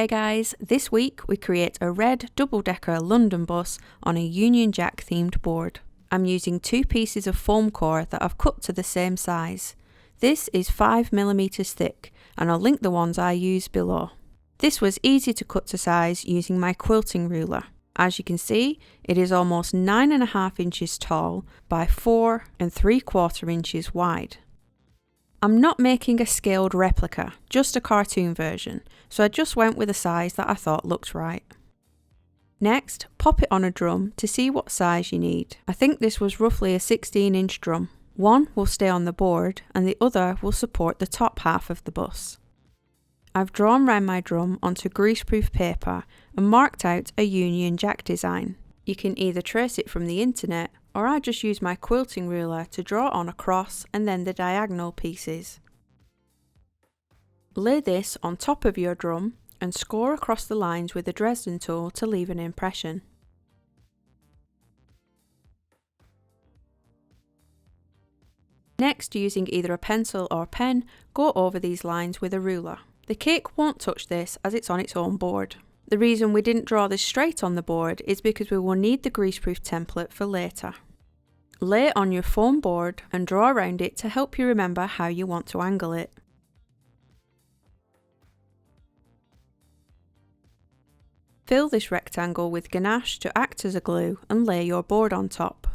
Hey guys, this week we create a red double-decker London bus on a Union Jack themed board. I'm using 2 pieces of foam core that I've cut to the same size. This is 5mm thick and I'll link the ones I use below. This was easy to cut to size using my quilting ruler. As you can see, it is almost 9.5 inches tall by 4 3/4 inches wide. I'm not making a scaled replica, just a cartoon version, so I just went with a size that I thought looked right. Next, pop it on a drum to see what size you need. I think this was roughly a 16-inch drum. One will stay on the board and the other will support the top half of the bus. I've drawn round my drum onto greaseproof paper and marked out a Union Jack design. You can either trace it from the internet, or I just use my quilting ruler to draw on a cross and then the diagonal pieces. Lay this on top of your drum and score across the lines with a Dresden tool to leave an impression. Next, using either a pencil or pen, go over these lines with a ruler. The cake won't touch this as it's on its own board. The reason we didn't draw this straight on the board is because we will need the greaseproof template for later. Lay it on your foam board and draw around it to help you remember how you want to angle it. Fill this rectangle with ganache to act as a glue and lay your board on top.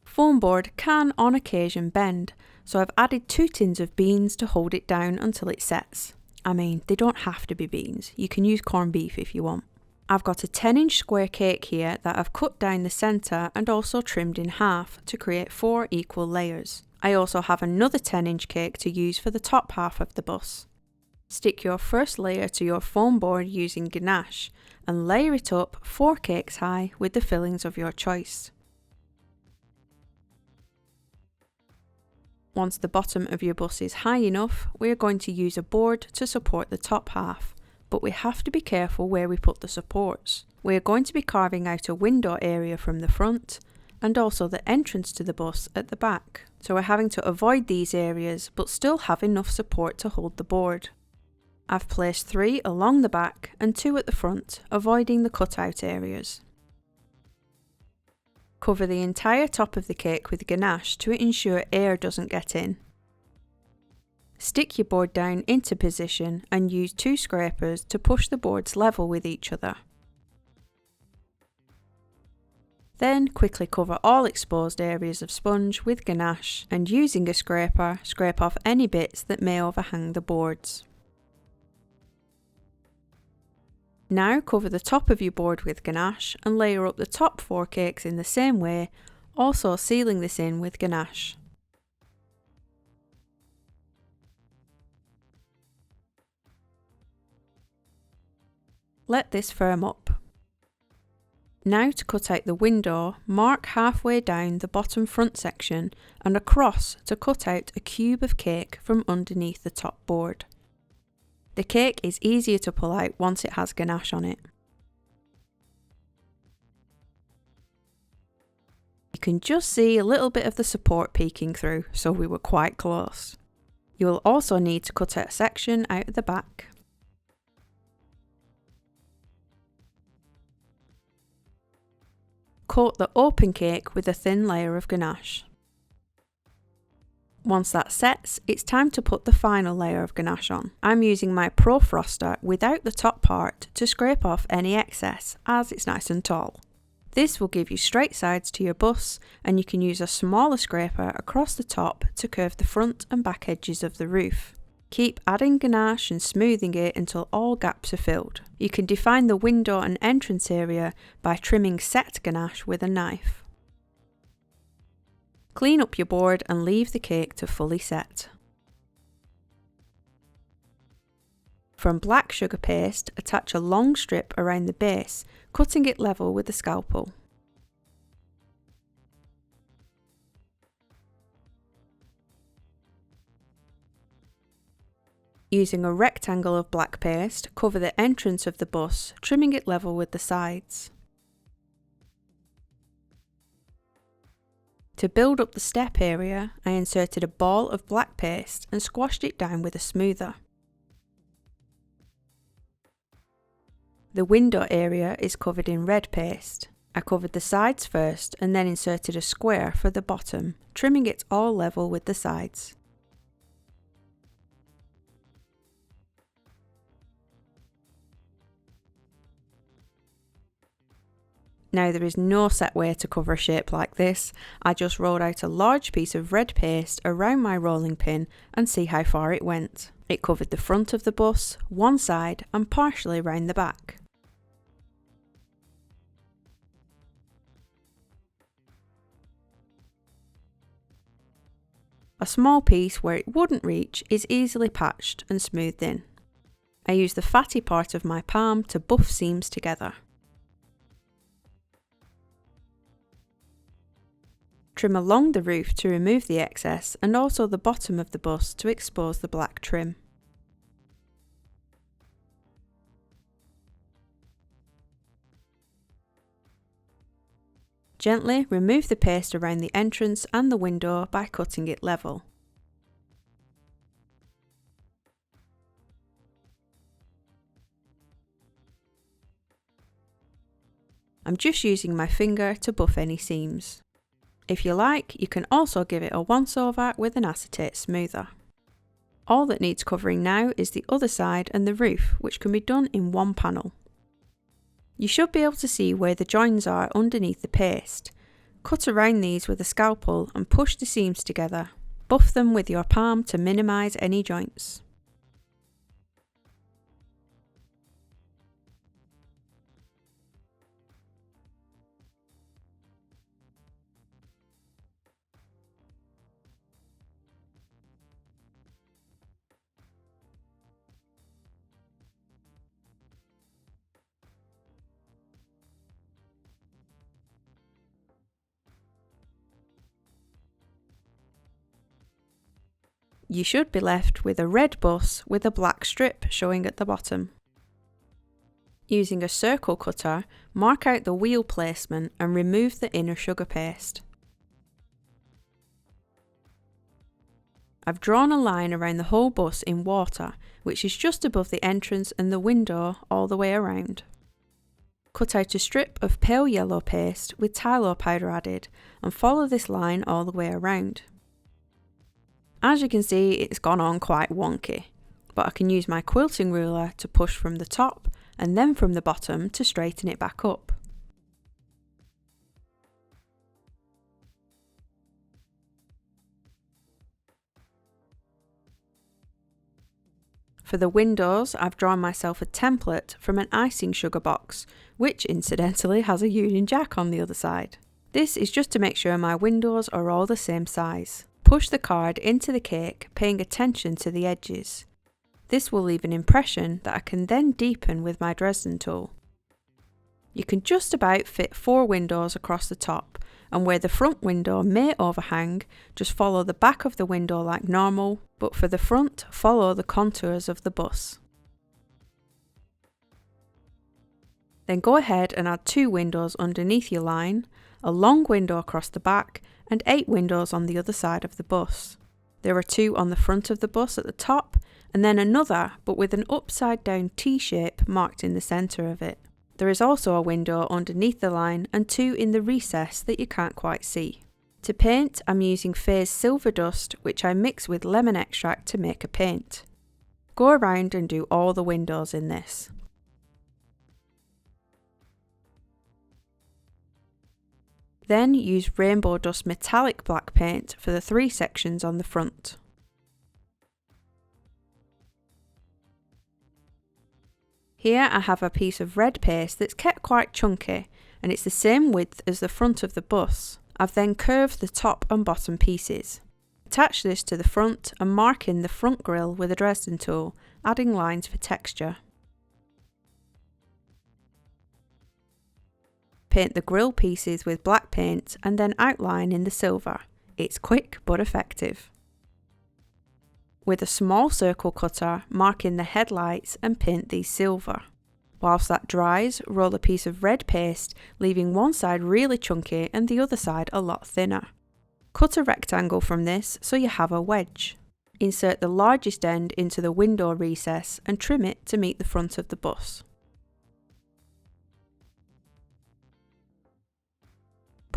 Foam board can on occasion bend, so I've added 2 tins of beans to hold it down until it sets. I mean, they don't have to be beans, you can use corned beef if you want. I've got a 10-inch square cake here that I've cut down the centre and also trimmed in half to create 4 equal layers. I also have another 10-inch cake to use for the top half of the bus. Stick your first layer to your foam board using ganache and layer it up 4 cakes high with the fillings of your choice. Once the bottom of your bus is high enough, we are going to use a board to support the top half, but we have to be careful where we put the supports. We are going to be carving out a window area from the front and also the entrance to the bus at the back, so we're having to avoid these areas but still have enough support to hold the board. I've placed 3 along the back and 2 at the front, avoiding the cutout areas. Cover the entire top of the cake with ganache to ensure air doesn't get in. Stick your board down into position and use 2 scrapers to push the boards level with each other. Then quickly cover all exposed areas of sponge with ganache and using a scraper, scrape off any bits that may overhang the boards. Now cover the top of your board with ganache and layer up the top 4 cakes in the same way, also sealing this in with ganache. Let this firm up. Now to cut out the window, mark halfway down the bottom front section and across to cut out a cube of cake from underneath the top board. The cake is easier to pull out once it has ganache on it. You can just see a little bit of the support peeking through, so we were quite close. You will also need to cut out a section out of the back. Coat the open cake with a thin layer of ganache. Once that sets, it's time to put the final layer of ganache on. I'm using my Pro Froster without the top part to scrape off any excess, as it's nice and tall. This will give you straight sides to your bus, and you can use a smaller scraper across the top to curve the front and back edges of the roof. Keep adding ganache and smoothing it until all gaps are filled. You can define the window and entrance area by trimming set ganache with a knife. Clean up your board and leave the cake to fully set. From black sugar paste, attach a long strip around the base, cutting it level with a scalpel. Using a rectangle of black paste, cover the entrance of the bus, trimming it level with the sides. To build up the step area, I inserted a ball of black paste and squashed it down with a smoother. The window area is covered in red paste. I covered the sides first and then inserted a square for the bottom, trimming it all level with the sides. Now there is no set way to cover a shape like this. I just rolled out a large piece of red paste around my rolling pin and see how far it went. It covered the front of the bus, one side and partially round the back. A small piece where it wouldn't reach is easily patched and smoothed in. I use the fatty part of my palm to buff seams together. Trim along the roof to remove the excess and also the bottom of the bus to expose the black trim. Gently remove the paste around the entrance and the window by cutting it level. I'm just using my finger to buff any seams. If you like, you can also give it a once over with an acetate smoother. All that needs covering now is the other side and the roof, which can be done in one panel. You should be able to see where the joins are underneath the paste. Cut around these with a scalpel and push the seams together. Buff them with your palm to minimise any joints. You should be left with a red bus with a black strip showing at the bottom. Using a circle cutter, mark out the wheel placement and remove the inner sugar paste. I've drawn a line around the whole bus in water, which is just above the entrance and the window all the way around. Cut out a strip of pale yellow paste with Tylo powder added and follow this line all the way around. As you can see, it's gone on quite wonky, but I can use my quilting ruler to push from the top and then from the bottom to straighten it back up. For the windows, I've drawn myself a template from an icing sugar box, which incidentally has a Union Jack on the other side. This is just to make sure my windows are all the same size. Push the card into the cake, paying attention to the edges. This will leave an impression that I can then deepen with my Dresden tool. You can just about fit 4 windows across the top, and where the front window may overhang, just follow the back of the window like normal, but for the front, follow the contours of the bus. Then go ahead and add 2 windows underneath your line, a long window across the back, and 8 windows on the other side of the bus. There are 2 on the front of the bus at the top, and then another, but with an upside down T shape marked in the centre of it. There is also a window underneath the line and 2 in the recess that you can't quite see. To paint, I'm using Faye's Silver Dust, which I mix with lemon extract to make a paint. Go around and do all the windows in this. Then use Rainbow Dust metallic black paint for the 3 sections on the front. Here I have a piece of red paste that's kept quite chunky, and it's the same width as the front of the bus. I've then curved the top and bottom pieces. Attach this to the front and mark in the front grille with a Dresden tool, adding lines for texture. Paint the grille pieces with black paint and then outline in the silver. It's quick but effective. With a small circle cutter, mark in the headlights and paint these silver. Whilst that dries, roll a piece of red paste, leaving one side really chunky and the other side a lot thinner. Cut a rectangle from this so you have a wedge. Insert the largest end into the window recess and trim it to meet the front of the bus.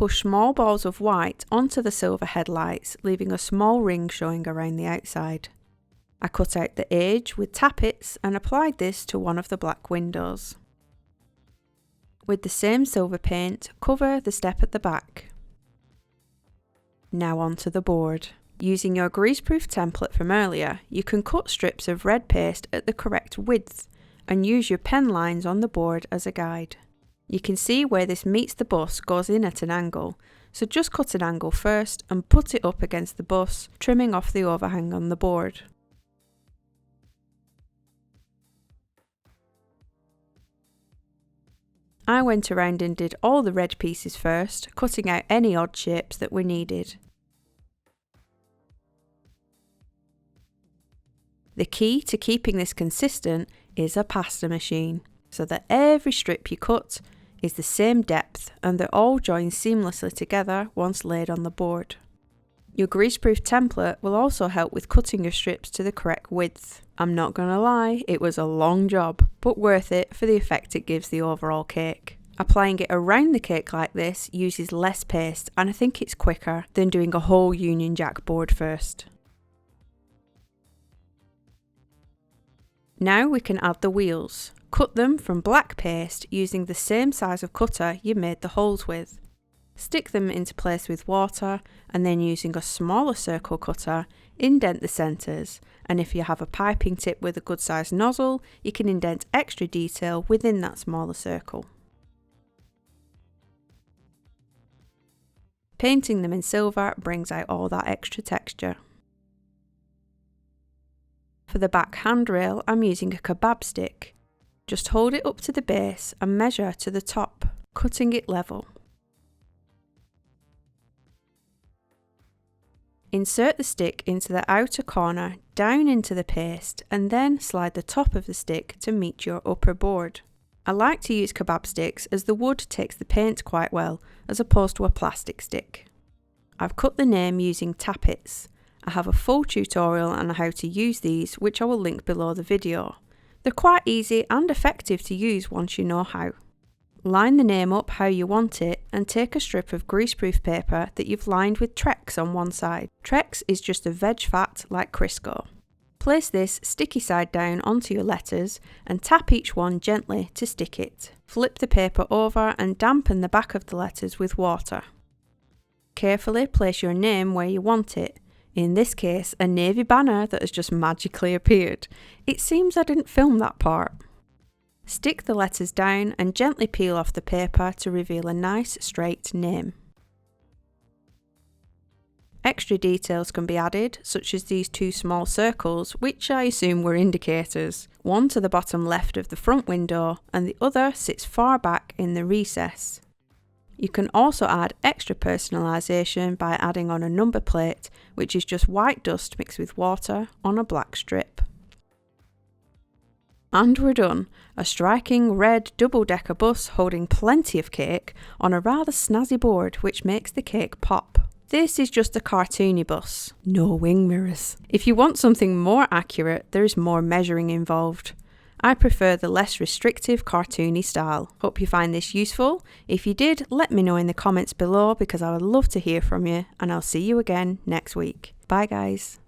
Push small balls of white onto the silver headlights, leaving a small ring showing around the outside. I cut out the edge with tappets and applied this to one of the black windows. With the same silver paint, cover the step at the back. Now onto the board. Using your greaseproof template from earlier, you can cut strips of red paste at the correct width and use your pen lines on the board as a guide. You can see where this meets the bus goes in at an angle, so just cut an angle first and put it up against the bus, trimming off the overhang on the board. I went around and did all the red pieces first, cutting out any odd shapes that were needed. The key to keeping this consistent is a pasta machine, so that every strip you cut is the same depth and they're all joined seamlessly together once laid on the board. Your greaseproof template will also help with cutting your strips to the correct width. I'm not gonna lie, it was a long job, but worth it for the effect it gives the overall cake. Applying it around the cake like this uses less paste, and I think it's quicker than doing a whole Union Jack board first. Now we can add the wheels. Cut them from black paste using the same size of cutter you made the holes with. Stick them into place with water and then using a smaller circle cutter, indent the centres, and if you have a piping tip with a good sized nozzle, you can indent extra detail within that smaller circle. Painting them in silver brings out all that extra texture. For the back handrail, I'm using a kebab stick. Just hold it up to the base and measure to the top, cutting it level. Insert the stick into the outer corner, down into the paste, and then slide the top of the stick to meet your upper board. I like to use kebab sticks as the wood takes the paint quite well, as opposed to a plastic stick. I've cut the name using tappets. I have a full tutorial on how to use these, which I will link below the video. They're quite easy and effective to use once you know how. Line the name up how you want it and take a strip of greaseproof paper that you've lined with Trex on one side. Trex is just a veg fat like Crisco. Place this sticky side down onto your letters and tap each one gently to stick it. Flip the paper over and dampen the back of the letters with water. Carefully place your name where you want it. In this case, a navy banner that has just magically appeared. It seems I didn't film that part. Stick the letters down and gently peel off the paper to reveal a nice straight name. Extra details can be added, such as these two small circles, which I assume were indicators. One to the bottom left of the front window and the other sits far back in the recess. You can also add extra personalisation by adding on a number plate, which is just white dust mixed with water on a black strip. And we're done. A striking red double-decker bus holding plenty of cake on a rather snazzy board, which makes the cake pop. This is just a cartoony bus, no wing mirrors. If you want something more accurate, there is more measuring involved. I prefer the less restrictive cartoony style. Hope you find this useful. If you did, let me know in the comments below because I would love to hear from you, and I'll see you again next week. Bye guys.